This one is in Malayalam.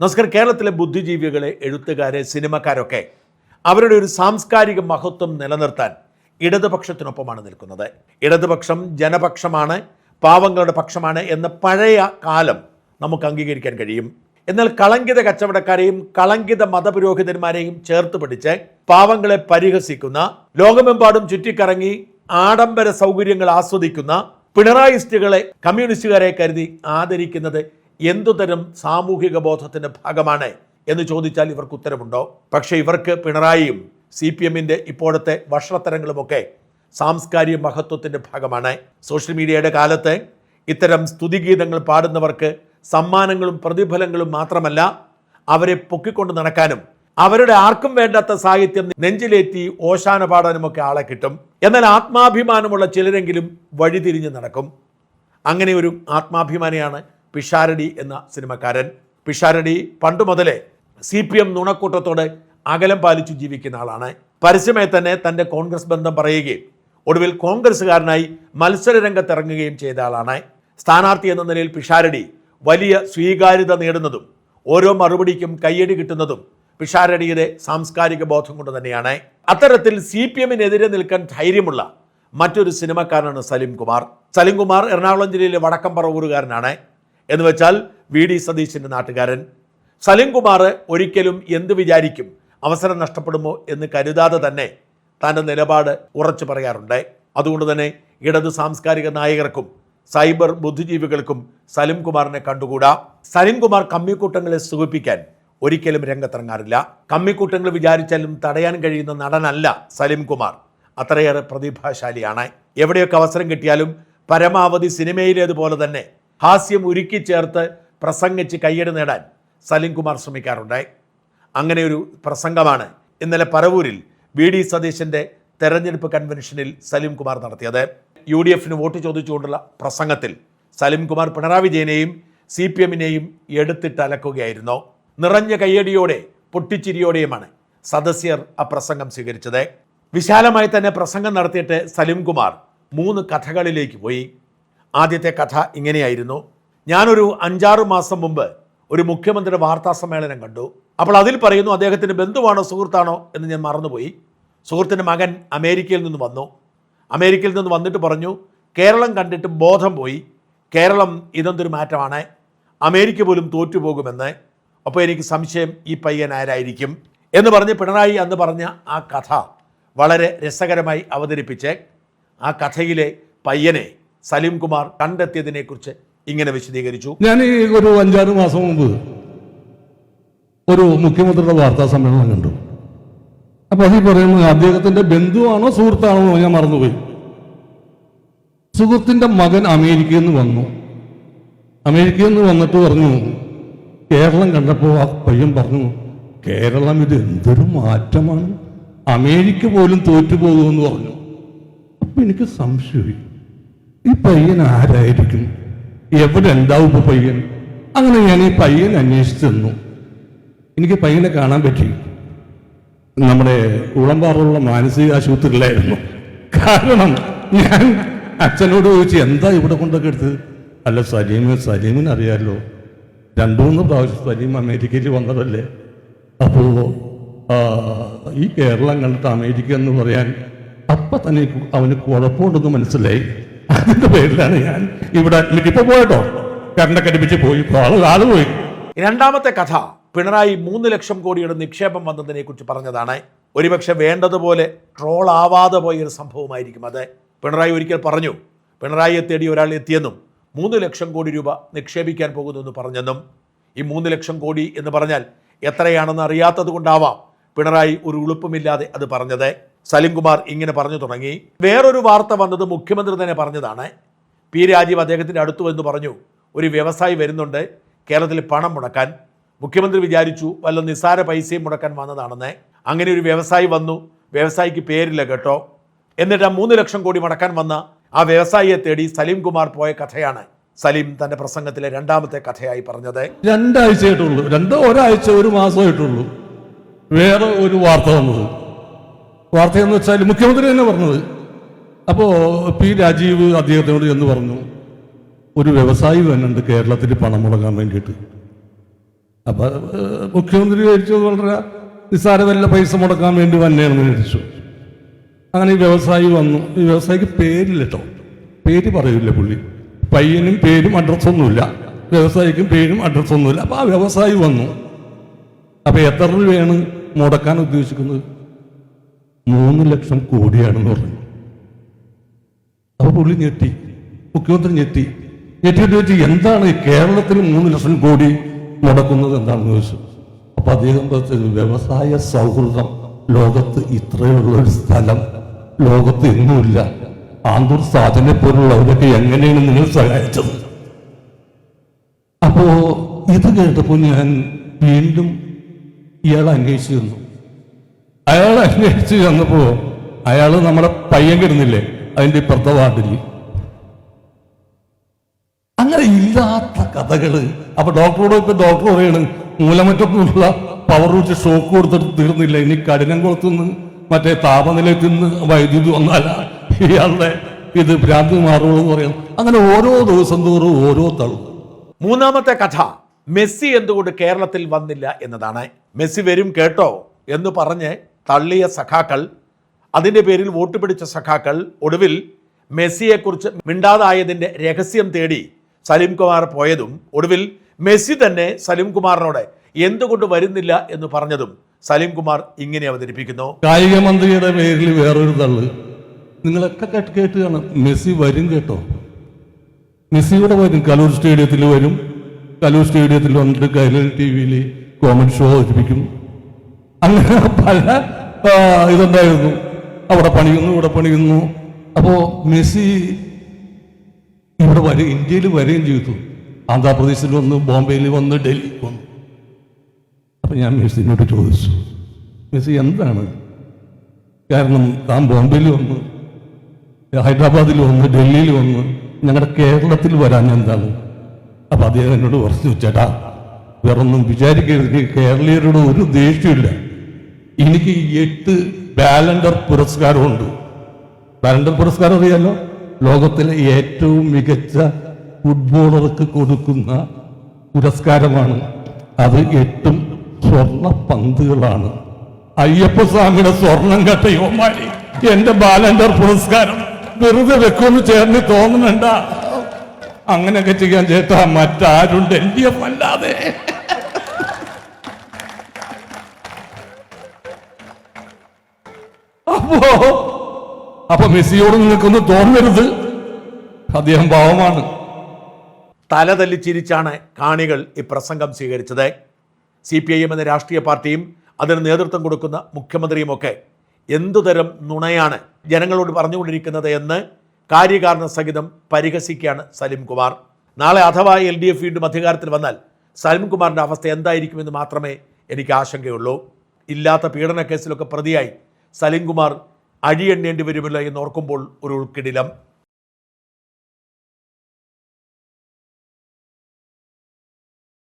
നമസ്കാരം. കേരളത്തിലെ ബുദ്ധിജീവികളെ, എഴുത്തുകാരെ, സിനിമക്കാരൊക്കെ അവരുടെ ഒരു സാംസ്കാരിക മഹത്വം നിലനിർത്താൻ ഇടതുപക്ഷത്തിനൊപ്പമാണ് നിൽക്കുന്നത്. ഇടതുപക്ഷം ജനപക്ഷമാണ്, പാവങ്ങളുടെ പക്ഷമാണ് എന്ന പഴയ കാലം നമുക്ക് അംഗീകരിക്കാൻ കഴിയും. എന്നാൽ കളങ്കിത കച്ചവടക്കാരെയും കളങ്കിത മതപുരോഹിതന്മാരെയും ചേർത്ത് പിടിച്ച് പാവങ്ങളെ പരിഹസിക്കുന്ന, ലോകമെമ്പാടും ചുറ്റിക്കറങ്ങി ആഡംബര സൗകര്യങ്ങൾ ആസ്വദിക്കുന്ന പിണറായിസ്റ്റുകളെ കമ്മ്യൂണിസ്റ്റുകാരെ കരുതി ആദരിക്കുന്നത് എന്തുതരം സാമൂഹിക ബോധത്തിന്റെ ഭാഗമാണ് എന്ന് ചോദിച്ചാൽ ഇവർക്ക് ഉത്തരമുണ്ടോ? പക്ഷേ ഇവർക്ക് പിണറായിയും CPM-ന്റെ ഇപ്പോഴത്തെ വഷളത്തരങ്ങളുമൊക്കെ സാംസ്കാരിക മഹത്വത്തിന്റെ ഭാഗമാണ്. സോഷ്യൽ മീഡിയയുടെ കാലത്ത് ഇത്തരം സ്തുതിഗീതങ്ങൾ പാടുന്നവർക്ക് സമ്മാനങ്ങളും പ്രതിഫലങ്ങളും മാത്രമല്ല, അവരെ പൊക്കിക്കൊണ്ട് നടക്കാനും അവരുടെ ആർക്കും വേണ്ടാത്ത സാഹിത്യം നെഞ്ചിലേറ്റി ഓശാന പാടാനുമൊക്കെ ആളെ കിട്ടും. എന്നാൽ ആത്മാഭിമാനമുള്ള ചിലരെങ്കിലും വഴിതിരിഞ്ഞ് നടക്കും. അങ്ങനെ ഒരു ആത്മാഭിമാനിയാണ് പിഷാരടി എന്ന സിനിമക്കാരൻ. പിഷാരടി പണ്ട് മുതലേ CPM നുണക്കൂട്ടത്തോട് അകലം പാലിച്ചു ജീവിക്കുന്ന ആളാണ്. പരസ്യമായി തന്നെ തൻ്റെ കോൺഗ്രസ് ബന്ധം പറയുകയും ഒടുവിൽ കോൺഗ്രസ്സുകാരനായി മത്സര രംഗത്തിറങ്ങുകയും ചെയ്ത ആളാണ്. സ്ഥാനാർത്ഥി എന്ന നിലയിൽ പിഷാരടി വലിയ സ്വീകാര്യത നേടുന്നതും ഓരോ മറുപടിക്കും കയ്യടി കിട്ടുന്നതും പിഷാരടിയുടെ സാംസ്കാരിക ബോധം കൊണ്ട് തന്നെയാണ്. അത്തരത്തിൽ CPM-നെതിരെ നിൽക്കാൻ ധൈര്യമുള്ള മറ്റൊരു സിനിമക്കാരനാണ് സലിം കുമാർ. സലിം കുമാർ എറണാകുളം ജില്ലയിലെ വടക്കംപറവൂരുകാരനാണ്. എന്ന് വെച്ചാൽ VD സതീശൻ്റെ നാട്ടുകാരൻ. സലിം കുമാർ ഒരിക്കലും എന്ത് വിചാരിക്കും, അവസരം നഷ്ടപ്പെടുമോ എന്ന് കരുതാതെ തന്നെ തൻ്റെ നിലപാട് ഉറച്ചു പറയാറുണ്ട്. അതുകൊണ്ട് തന്നെ ഇടത് സാംസ്കാരിക നായകർക്കും സൈബർ ബുദ്ധിജീവികൾക്കും സലിം കുമാറിനെ കണ്ടുകൂടാ. സലിം കുമാർ കമ്മിക്കൂട്ടങ്ങളെ സുഖിപ്പിക്കാൻ ഒരിക്കലും രംഗത്തിറങ്ങാറില്ല. കമ്മിക്കൂട്ടങ്ങൾ വിചാരിച്ചാലും തടയാൻ കഴിയുന്ന നടനല്ല സലിം കുമാർ. അത്രയേറെ പ്രതിഭാശാലിയാണ്. എവിടെയൊക്കെ അവസരം കിട്ടിയാലും പരമാവധി സിനിമയിലേതുപോലെ തന്നെ ഹാസ്യം ഉരുക്കി ചേർത്ത് പ്രസംഗിച്ച് കയ്യടി നേടാൻ സലിം കുമാർ ശ്രമിക്കാറുണ്ട്. അങ്ങനെ ഒരു പ്രസംഗമാണ് ഇന്നലെ പറവൂരിൽ VD സതീശൻ്റെ തെരഞ്ഞെടുപ്പ് കൺവെൻഷനിൽ സലിം കുമാർ നടത്തിയത്. UDF-ന് വോട്ട് ചോദിച്ചുകൊണ്ടുള്ള പ്രസംഗത്തിൽ സലിം കുമാർ പിണറായി വിജയനെയും CPM-നെയും എടുത്തിട്ട് അലക്കുകയായിരുന്നു. നിറഞ്ഞ കയ്യടിയോടെ പൊട്ടിച്ചിരിയോടെയുമാണ് സദസ്യർ ആ പ്രസംഗം സ്വീകരിച്ചത്. വിശാലമായി തന്നെ പ്രസംഗം നടത്തിയിട്ട് സലിം കുമാർ 3 കഥകളിലേക്ക് പോയി. ആദ്യത്തെ കഥ ഇങ്ങനെയായിരുന്നു. ഞാനൊരു 5-6 മാസം മുമ്പ് ഒരു മുഖ്യമന്ത്രിയുടെ വാർത്താ സമ്മേളനം കണ്ടു. അപ്പോൾ അതിൽ പറയുന്നു, അദ്ദേഹത്തിൻ്റെ ബന്ധുവാണോ സുഹൃത്താണോ എന്ന് ഞാൻ മറന്നുപോയി. സുഹൃത്തിൻ്റെ മകൻ അമേരിക്കയിൽ നിന്ന് വന്നു. അമേരിക്കയിൽ നിന്ന് വന്നിട്ട് പറഞ്ഞു, കേരളം കണ്ടിട്ട് ബോധം പോയി, കേരളം ഇതെന്തൊരു മാറ്റമാണ്, അമേരിക്ക പോലും തോറ്റുപോകുമെന്ന്. അപ്പോൾ എനിക്ക് സംശയം ഈ പയ്യൻ ആരായിരിക്കും എന്ന് പറഞ്ഞ് പിണറായി അന്ന് പറഞ്ഞ ആ കഥ വളരെ രസകരമായി അവതരിപ്പിച്ച് ആ കഥയിലെ പയ്യനെ സലിം കുമാർ കണ്ടെത്തിയതിനെക്കുറിച്ച് ഇങ്ങനെ വിശദീകരിച്ചു. ഞാൻ ഈ ഒരു 5-6 മാസം മുമ്പ് ഒരു മുഖ്യമന്ത്രിയുടെ വാർത്താ സമ്മേളനം കണ്ടു. അപ്പോൾ അതിൽ പറയുന്നത് അദ്ദേഹത്തിന്റെ ബന്ധുവാണോ സുഹൃത്താണോ ഞാൻ മറന്നുപോയി. സുഹൃത്തിന്റെ മകൻ അമേരിക്കയിൽ നിന്ന് വന്നു. അമേരിക്കയിൽ നിന്ന് വന്നിട്ട് പറഞ്ഞു, കേരളം കണ്ടപ്പോൾ ആ പയ്യൻ പറഞ്ഞു, കേരളം ഇത് എന്തൊരു മാറ്റമാണ്, അമേരിക്ക പോലും തോറ്റുപോകുമെന്ന് പറഞ്ഞു. അപ്പൊ എനിക്ക് സംശയമായി, ഈ പയ്യൻ ആരായിരിക്കും, എവിടെ ഉണ്ടാവും ഇപ്പൊ പയ്യൻ? അങ്ങനെ ഞാൻ ഈ പയ്യൻ അന്വേഷിച്ചു തന്നു. എനിക്ക് പയ്യനെ കാണാൻ പറ്റി. നമ്മുടെ ഉളമ്പാറുള്ള മാനസിക ആശുപത്രിയിലായിരുന്നു. കാരണം ഞാൻ അച്ഛനോട് ചോദിച്ചു, എന്താ ഇവിടെ കൊണ്ടൊക്കെ എടുത്തത്? അല്ല സലീമിന് അറിയാമല്ലോ, 2-3 പ്രാവശ്യം സലീം അമേരിക്കയിൽ വന്നതല്ലേ. അപ്പോ ഈ കേരളം കണ്ടിട്ട് അമേരിക്ക എന്ന് പറയാൻ അപ്പൊ തന്നെ അവന് കുഴപ്പമുണ്ടെന്ന് മനസ്സിലായി. അതിന്റെ പേരിലാണ് ഞാൻ ഇവിടെ ഇപ്പൊ പോയിട്ടോ, കരണ്ടൊക്കെ അടുപ്പിച്ച് പോയി, ആള് പോയി. രണ്ടാമത്തെ കഥ പിണറായി 3 ലക്ഷം കോടിയുടെ നിക്ഷേപം വന്നതിനെ കുറിച്ച് പറഞ്ഞതാണ്. ഒരുപക്ഷെ വേണ്ടതുപോലെ ട്രോൾ ആവാതെ പോയൊരു സംഭവമായിരിക്കും അത്. പിണറായി ഒരിക്കൽ പറഞ്ഞു, പിണറായിയെ തേടി ഒരാൾ എത്തിയെന്നും 3 ലക്ഷം കോടി രൂപ നിക്ഷേപിക്കാൻ പോകുന്നു പറഞ്ഞെന്നും. ഈ 3 ലക്ഷം കോടി എന്ന് പറഞ്ഞാൽ എത്രയാണെന്ന് അറിയാത്തത് കൊണ്ടാവാം പിണറായി ഒരു ഉളുപ്പുമില്ലാതെ അത് പറഞ്ഞത്. സലിം കുമാർ ഇങ്ങനെ പറഞ്ഞു തുടങ്ങി. വേറൊരു വാർത്ത വന്നത് മുഖ്യമന്ത്രി തന്നെ പറഞ്ഞതാണ്. P. രാജീവ് അദ്ദേഹത്തിൻ്റെ അടുത്തു എന്ന് പറഞ്ഞു, ഒരു വ്യവസായി വരുന്നുണ്ട് കേരളത്തിൽ പണം മുടക്കാൻ. മുഖ്യമന്ത്രി വിചാരിച്ചു വല്ല നിസ്സാര പൈസയും മുടക്കാൻ വന്നതാണെന്ന്. അങ്ങനെ ഒരു വ്യവസായി വന്നു, വ്യവസായിക്ക് പേരില്ല കേട്ടോ. എന്നിട്ട് ആ 3 ലക്ഷം കോടി മുടക്കാൻ വന്ന ആ വ്യവസായിയെ തേടി സലിം കുമാർ പോയ കഥയാണ് സലീം തൻ്റെ പ്രസംഗത്തിലെ രണ്ടാമത്തെ കഥയായി പറഞ്ഞത്. 2 ആഴ്ചയായിട്ടുള്ളൂ, ഒരാഴ്ച 1 മാസമായിട്ടുള്ളൂ വേറെ ഒരു വാർത്ത വന്നത്. വാർത്തയെന്ന് വെച്ചാൽ മുഖ്യമന്ത്രി തന്നെ പറഞ്ഞത്. അപ്പോൾ P. രാജീവ് അദ്ദേഹത്തിനോട് എന്ന് പറഞ്ഞു, ഒരു വ്യവസായി വന്നുണ്ട് കേരളത്തിൽ പണം മുടങ്ങാൻ വേണ്ടിയിട്ട്. അപ്പൊ മുഖ്യമന്ത്രി വിചാരിച്ചു വളരെ നിസ്സാര വല്ല പൈസ മുടക്കാൻ വേണ്ടി വന്നെയാണെന്ന് വിചാരിച്ചു. അങ്ങനെ ഈ വ്യവസായി വന്നു. ഈ വ്യവസായിക്ക് പേരില്ല കേട്ടോ, പേര് പറയില്ല പുള്ളി. പയ്യനും പേരും അഡ്രസ്സൊന്നുമില്ല, വ്യവസായിക്കും പേരും അഡ്രസ്സൊന്നുമില്ല. അപ്പൊ ആ വ്യവസായി വന്നു. അപ്പൊ എത്ര രൂപയാണ് മുടക്കാൻ ഉദ്ദേശിക്കുന്നത്? 3 ലക്ഷം കോടിയാണെന്ന് പറഞ്ഞു. അപ്പൊ പുള്ളി ഞെട്ടി, മുഖ്യമന്ത്രി ഞെട്ടിയിട്ട് ചോദിച്ചു, എന്താണ് ഈ കേരളത്തിൽ 3 ലക്ഷം കോടി മുടക്കുന്നത് എന്താണെന്ന് ചോദിച്ചു. അപ്പൊ അദ്ദേഹം പറഞ്ഞു, വ്യവസായ സൗഹൃദം ലോകത്ത് ഇത്രയുള്ളൊരു സ്ഥലം ലോകത്ത് എങ്ങുമില്ല. ആന്തൂർ സാധനെ പോലുള്ളവരൊക്കെ എങ്ങനെയാണ് നിങ്ങൾ സഹായിച്ചത്? അപ്പോ ഇത് കേട്ടപ്പോൾ ഞാൻ വീണ്ടും ഇയാളെ അന്വേഷിച്ചു ചെന്നു. അയാൾ അന്വേഷിച്ച് ചെന്നപ്പോ അയാൾ നമ്മുടെ പയ്യൻ കിടന്നില്ലേ അതിന്റെ ഇപ്പുറത്തെ വാർഡിൽ. അങ്ങനെ ഇല്ലാത്ത കഥകള്. അപ്പൊ ഡോക്ടർ പറയാണ്, മൂലമറ്റത്തുനിന്നുള്ള പവർ വെച്ച് ഷോക്ക് കൊടുത്തിട്ട് തീർന്നില്ല, ഇനി കഠിനംകുളത്തുനിന്ന് മറ്റേ താപനിലയത്തിൽ നിന്ന് വൈദ്യുതി വന്നാല ഇയാളുടെ ഇത് ഭ്രാന്തി മാറുള്ളൂ എന്ന് പറയാം. അങ്ങനെ ഓരോ ദിവസം തോറും ഓരോ തള്ളു. മൂന്നാമത്തെ കഥ മെസ്സി എന്തുകൊണ്ട് കേരളത്തിൽ വന്നില്ല എന്നതാണ്. മെസ്സി വരും കേട്ടോ എന്ന് പറഞ്ഞ് തള്ളിയ സഖാക്കൾ, അതിൻ്റെ പേരിൽ വോട്ട് പിടിച്ച സഖാക്കൾ ഒടുവിൽ മെസ്സിയെക്കുറിച്ച് മിണ്ടാതായതിൻ്റെ രഹസ്യം തേടി സലീംകുമാർ പോയതും, ഒടുവിൽ മെസ്സി തന്നെ സലീംകുമാറിനോട് എന്തുകൊണ്ട് വരുന്നില്ല എന്ന് പറഞ്ഞതും സലീംകുമാർ ഇങ്ങനെ അവതരിപ്പിക്കുന്നു. കായിക മന്ത്രിയുടെ പേരിൽ വേറൊരു തള്ളു. നിങ്ങളൊക്കെ കേട്ട് കാണാം, മെസ്സി വരും കേട്ടോ. മെസ്സി ഇവിടെ വരും, കലൂർ സ്റ്റേഡിയത്തിൽ വരും. കലൂർ സ്റ്റേഡിയത്തിൽ വന്നിട്ട് കൈരളി TV കോമഡി ഷോ അവതരിപ്പിക്കും. അങ്ങനെ പല ഇതുണ്ടായിരുന്നു. അവിടെ പണിയുന്നു, ഇവിടെ പണിയുന്നു. അപ്പോ മെസ്സി ഇവിടെ വരും, ഇന്ത്യയിൽ വരികയും ചെയ്തു. ആന്ധ്രാപ്രദേശിൽ വന്നു, ബോംബെയിൽ വന്ന്, ഡൽഹിയിൽ വന്നു. അപ്പൊ ഞാൻ മെസ്സിനോട് ചോദിച്ചു, മെസ്സി എന്താണ് കാരണം? താൻ ബോംബെയിൽ വന്ന്, ഹൈദരാബാദിൽ വന്ന്, ഡൽഹിയിൽ വന്ന്, ഞങ്ങളുടെ കേരളത്തിൽ വരാൻ എന്താണ്? അപ്പൊ അദ്ദേഹം എന്നോട് പറഞ്ഞു, ചേട്ടാ വേറൊന്നും വിചാരിക്കരുത്, കേരളീയരോട് ഒരു ദേഷ്യമില്ല. എനിക്ക് 8 ബാലൻഡർ പുരസ്കാരമുണ്ട്. ബാലൻഡർ പുരസ്കാരം അറിയാലോ, ലോകത്തിലെ ഏറ്റവും മികച്ച ഫുട്ബോളർക്ക് കൊടുക്കുന്ന പുരസ്കാരമാണ്. അത് 8 സ്വർണ്ണ പന്തുകളാണ്. അയ്യപ്പസ്വാമിയുടെ സ്വർണം കെട്ട യോമാരി എന്റെ ബാലൻഡർ പുരസ്കാരം വെറുതെ വെക്കുമെന്ന് ചേർന്ന് തോന്നുന്നുണ്ട? അങ്ങനെയൊക്കെ ചെയ്യാൻ ചേട്ടാ മറ്റാരുണ്ട് LDF അല്ലാതെ? അപ്പൊ മെസ്സിയോട് നിങ്ങൾക്കൊന്നും തോന്നരുത്, അദ്ദേഹം പാവമാണ്. തലതല്ലി ചിരിച്ചാണ് കാണികൾ ഈ പ്രസംഗം സ്വീകരിച്ചത്. CPIM എന്ന രാഷ്ട്രീയ പാർട്ടിയും അതിന് നേതൃത്വം കൊടുക്കുന്ന മുഖ്യമന്ത്രിയുമൊക്കെ എന്തുതരം നുണയാണ് ജനങ്ങളോട് പറഞ്ഞുകൊണ്ടിരിക്കുന്നത് എന്ന് കാര്യകാരണ സഹിതം പരിഹസിക്കുകയാണ് സലീംകുമാർ. നാളെ അഥവാ LDF വീണ്ടും അധികാരത്തിൽ വന്നാൽ സലീംകുമാറിൻ്റെ അവസ്ഥ എന്തായിരിക്കുമെന്ന് മാത്രമേ എനിക്ക് ആശങ്കയുള്ളൂ. ഇല്ലാത്ത പീഡന കേസിലൊക്കെ പ്രതിയായി സലീംകുമാർ അഴിയെണ്ണേണ്ടി വരുമല്ലോ എന്നോർക്കുമ്പോൾ ഒരു ഉൾക്കിടിലം.